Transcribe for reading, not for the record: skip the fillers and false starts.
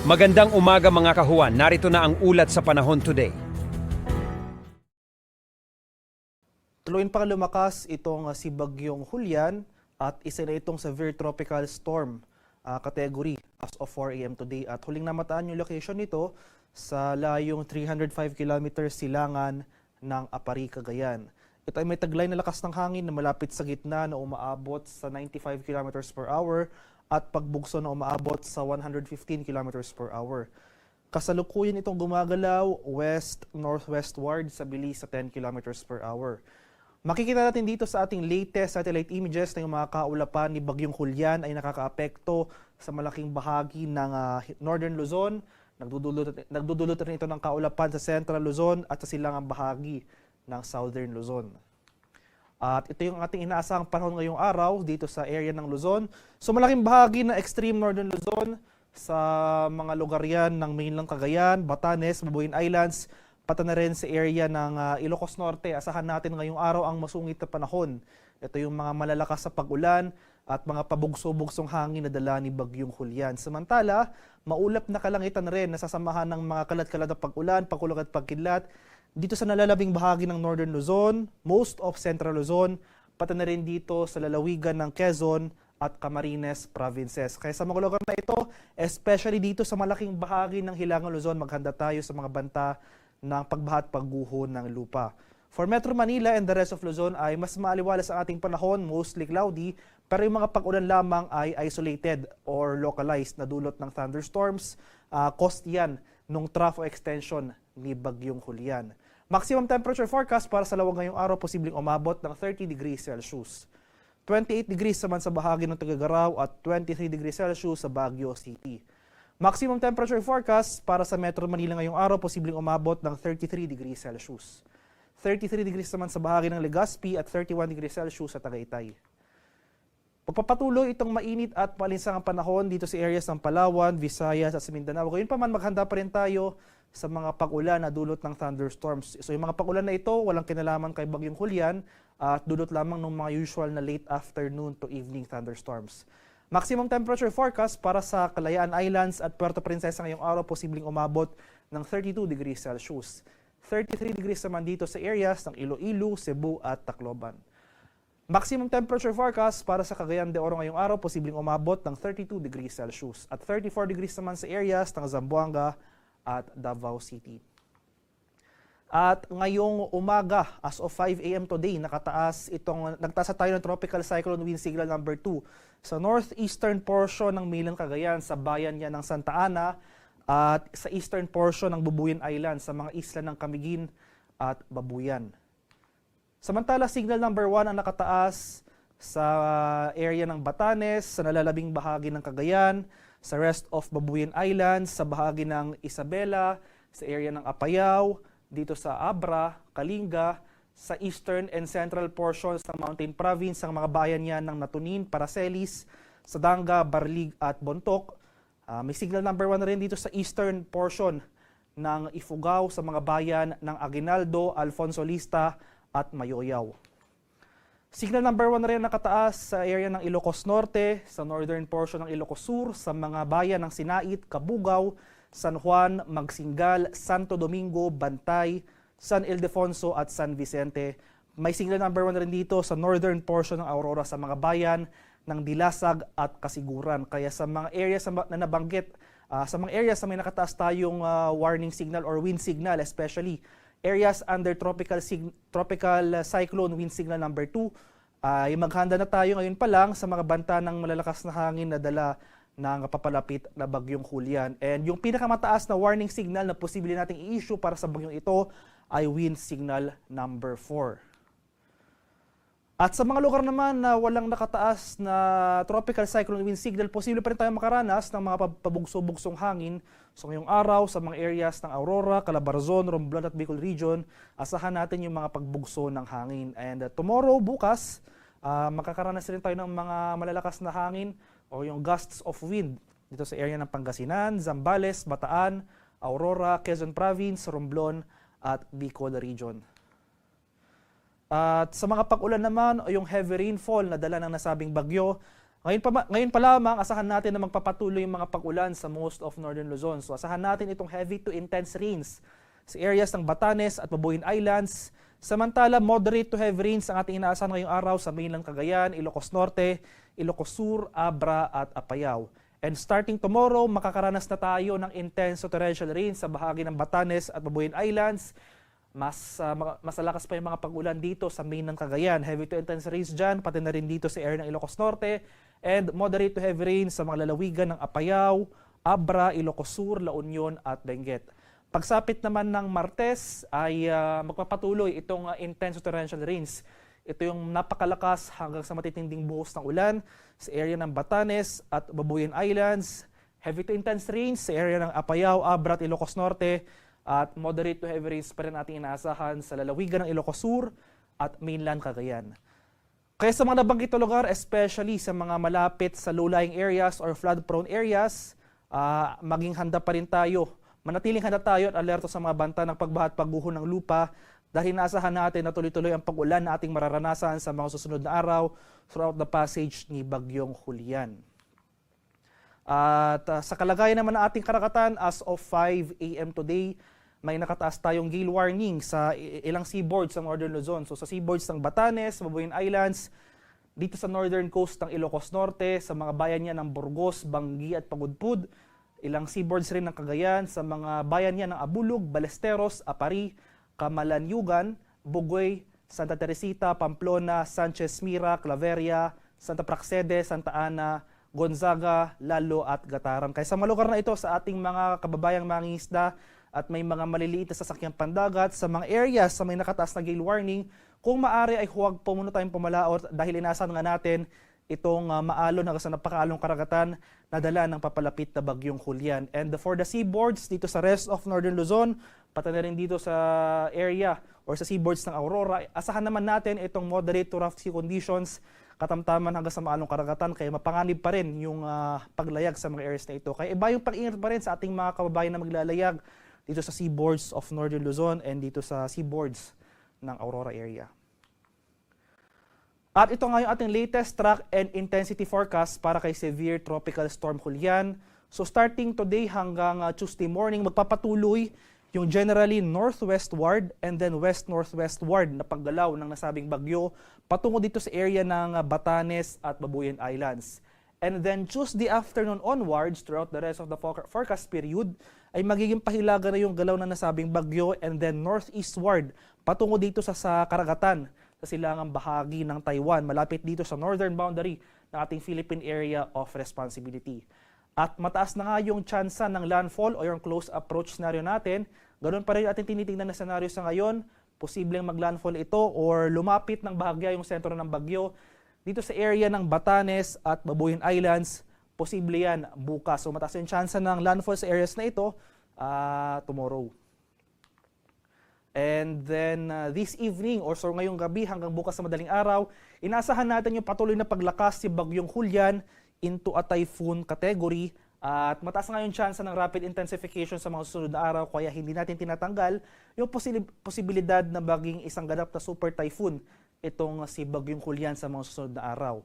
Magandang umaga mga kahuan, narito na ang ulat sa panahon today. Tuluyan pang lumakas itong si Bagyong Julian at isa na itong severe tropical storm category as of 4 a.m. today. At huling namataan yung location nito sa layong 305 kilometers silangan ng Apari, Cagayan. Ito ay may taglay na lakas ng hangin na malapit sa gitna na umaabot sa 95 kilometers per hour at pagbugso na umaabot sa 115 kilometers per hour. Kasalukuyan itong gumagalaw west-northwestward sa bilis sa 10 kilometers per hour. Makikita natin dito sa ating latest satellite images na yung mga kaulapan ni Bagyong Julian ay nakakaapekto sa malaking bahagi ng Northern Luzon. Nagdudulot rin ito ng kaulapan sa Central Luzon at sa silangang bahagi ng Southern Luzon. At ito yung ating inaasahang panahon ngayong araw dito sa area ng Luzon. So malaking bahagi ng extreme Northern Luzon sa mga lugar yan ng mainland Cagayan, Batanes, Babuyan Islands, pati na rin sa area ng Ilocos Norte. Asahan natin ngayong araw ang masungit na panahon. Ito yung mga malalakas sa pag-ulan at mga pabugso-bugsong hangin na dala ni Bagyong Julian. Samantala, maulap na kalangitan rin na sasamahan ng mga kalat-kalat na pag-ulan, pagkulog at pagkidlat dito sa nalalabing bahagi ng Northern Luzon, most of Central Luzon, pati na rin dito sa lalawigan ng Quezon at Camarines provinces. Kaya sa mga lugar na ito, especially dito sa malaking bahagi ng Hilangang Luzon, maghanda tayo sa mga banta ng pagbaha at pagguho ng lupa. For Metro Manila and the rest of Luzon ay mas maaliwalas ang ating panahon, mostly cloudy, pero yung mga pag-ulan lamang ay isolated or localized na dulot ng thunderstorms. Cost yan nung trough extension ni Bagyong Julian. Maximum temperature forecast para sa lawag ngayong araw posibleng umabot ng 30 degrees Celsius. 28 degrees naman sa bahagi ng Tuguegarao at 23 degrees Celsius sa Baguio City. Maximum temperature forecast para sa Metro Manila ngayong araw posibleng umabot ng 33 degrees Celsius. 33 degrees naman sa bahagi ng Legazpi at 31 degrees Celsius sa Tagaytay. Pagpapatuloy itong mainit at malinsangang panahon dito sa areas ng Palawan, Visayas at Mindanao. Gayun pa man, maghanda pa rin tayo sa mga pag-ulan na dulot ng thunderstorms. So yung mga pag-ulan na ito, walang kinalaman kay Bagyong Julian at dulot lamang ng mga usual na late afternoon to evening thunderstorms. Maximum temperature forecast para sa Kalayaan Islands at Puerto Princesa ngayong araw posibleng umabot ng 32 degrees Celsius. 33 degrees naman dito sa areas ng Iloilo, Cebu at Tacloban. Maximum temperature forecast para sa Cagayan de Oro ngayong araw posibleng umabot ng 32 degrees Celsius at 34 degrees naman sa areas ng Zamboanga at Davao City. At ngayong umaga, as of 5 a.m. today, nagtaas tayo ng tropical cyclone wind signal number 2 sa northeastern portion ng mainland Cagayan, sa bayan niya ng Santa Ana, at sa eastern portion ng Babuyan Island, sa mga isla ng Camiguin at Babuyan. Samantala, signal number 1 ang nakataas sa area ng Batanes, sa nalalabing bahagi ng Cagayan, sa rest of Babuyan Islands, sa bahagi ng Isabela, sa area ng Apayao, dito sa Abra, Kalinga, sa eastern and central portions ng Mountain Province, ang mga bayan niyan ng Natunin, Paracelis, Sadanga, Barlig at Bontoc. May signal number 1 na rin dito sa eastern portion ng Ifugao, sa mga bayan ng Aguinaldo, Alfonso Lista at Mayoyaw. Signal number 1 na rin nakataas sa area ng Ilocos Norte, sa northern portion ng Ilocos Sur, sa mga bayan ng Sinait, Cabugao, San Juan, Magsingal, Santo Domingo, Bantay, San Ildefonso at San Vicente. May signal number 1 rin dito sa northern portion ng Aurora, sa mga bayan ng Dilasag at Kasiguran. Kaya sa mga areas na nabanggit, sa mga areas na may nakataas tayong warning signal or wind signal, especially areas under tropical cyclone wind signal number 2, ay maghanda na tayo ngayon pa lang sa mga banta ng malalakas na hangin na dala ng papalapit na Bagyong Julian. And yung pinakamataas na warning signal na posible nating i-issue para sa bagyong ito ay wind signal number 4. At sa mga lugar naman na walang nakataas na tropical cyclone wind signal, posible pa rin tayong makaranas ng mga pabugso-bugsong hangin. So ngayong araw, sa mga areas ng Aurora, Calabarzon, Romblon at Bicol Region, asahan natin yung mga pagbugso ng hangin. And tomorrow, bukas, makakaranas rin tayo ng mga malalakas na hangin o yung gusts of wind dito sa area ng Pangasinan, Zambales, Bataan, Aurora, Quezon Province, Romblon at Bicol Region. At sa mga pag-ulan naman o yung heavy rainfall na dala ng nasabing bagyo, Ngayon pa lamang, asahan natin na magpapatuloy yung mga pag-ulan sa most of northern Luzon. So asahan natin itong heavy to intense rains sa areas ng Batanes at Babuyan Islands. Samantala, moderate to heavy rains ang ating inaasahan ngayong araw sa mainland Cagayan, Ilocos Norte, Ilocos Sur, Abra at Apayao. And starting tomorrow, makakaranas na tayo ng intense torrential rains sa bahagi ng Batanes at Babuyan Islands. Mas malakas pa yung mga pag-ulan dito sa mainland Cagayan. Heavy to intense rains dyan, pati na rin dito sa area ng Ilocos Norte. And moderate to heavy rains sa mga lalawigan ng Apayao, Abra, Ilocos Sur, La Union at Benguet. Pagsapit naman ng Martes ay magpapatuloy itong intense torrential rains. Ito yung napakalakas hanggang sa matitinding buhos ng ulan sa area ng Batanes at Babuyan Islands. Heavy to intense rains sa area ng Apayao, Abra at Ilocos Norte. At moderate to heavy rains pa rin ating inaasahan sa lalawigan ng Ilocos Sur at mainland Cagayan. Kaya sa mga nabanggit na lugar, especially sa mga malapit sa low-lying areas or flood-prone areas, maging handa pa rin tayo. Manatiling handa tayo at alerto sa mga banta ng pagbaha at pagguho ng lupa dahil inaasahan natin na tuloy-tuloy ang pag-ulan na ating mararanasan sa mga susunod na araw throughout the passage ni Bagyong Julian. At sa kalagayan naman ng ating karagatan, as of 5 a.m. today, may nakataas tayong gale warning sa ilang seaboards sa Northern Luzon. So sa seaboards ng Batanes, Babuyan Islands, dito sa northern coast ng Ilocos Norte, sa mga bayan niya ng Burgos, Bangi at Pagudpud, ilang seaboards rin ng Cagayan, sa mga bayan niya ng Abulog, Balesteros, Apari, Camalanyugan, Bugoy, Santa Teresita, Pamplona, Sanchez Mira, Claveria, Santa Praxede, Santa Ana, Gonzaga, Lalo at Gataran. Kaya sa mga lugar na ito sa ating mga kababayang mangingisda at may mga maliliit na sasakyang pandagat sa mga areas sa may nakataas na gale warning, kung maaari ay huwag po muna tayong pumalaot dahil inasahan nga natin itong maalon hanggang sa napakaalong karagatan na dala ng papalapit na Bagyong Julian. And for the seaboards dito sa rest of Northern Luzon, pati na rin dito sa area or sa seaboards ng Aurora, asahan naman natin itong moderate to rough sea conditions, katamtaman hanggang sa maalong karagatan, kaya mapanganib pa rin yung paglayag sa mga areas na ito. Kaya iba yung pag-ingat pa rin sa ating mga kababayan na maglalayag dito sa seaboards of Northern Luzon and dito sa seaboards ng Aurora area. At ito nga yung ating latest track and intensity forecast para kay Severe Tropical Storm Julian. So starting today hanggang Tuesday morning, magpapatuloy yung generally northwestward and then west-northwestward na paggalaw ng nasabing bagyo patungo dito sa area ng Batanes at Babuyan Islands. And then Tuesday afternoon onwards, throughout the rest of the forecast period, ay magiging pahilaga na yung galaw na nasabing bagyo and then northeastward patungo dito sa karagatan sa silangang bahagi ng Taiwan, malapit dito sa northern boundary ng ating Philippine Area of Responsibility. At mataas na nga yung tsansa ng landfall o yung close approach scenario natin. Ganoon pa rin ating tinitingnan na scenario sa ngayon. Posibleng maglandfall ito or lumapit ng bahagya yung sentro ng bagyo dito sa area ng Batanes at Babuyan Islands. Posible yan bukas. So mataas yung tsansa ng landfall sa areas na ito tomorrow. And then this evening or so ngayong gabi hanggang bukas sa madaling araw, inaasahan natin yung patuloy na paglakas si Bagyong Julian into a typhoon category. At mataas nga yung chance ng rapid intensification sa mga susunod na araw, kaya hindi natin tinatanggal yung posibilidad na maging isang ganap na super typhoon itong si Bagyong Julian sa mga susunod na araw.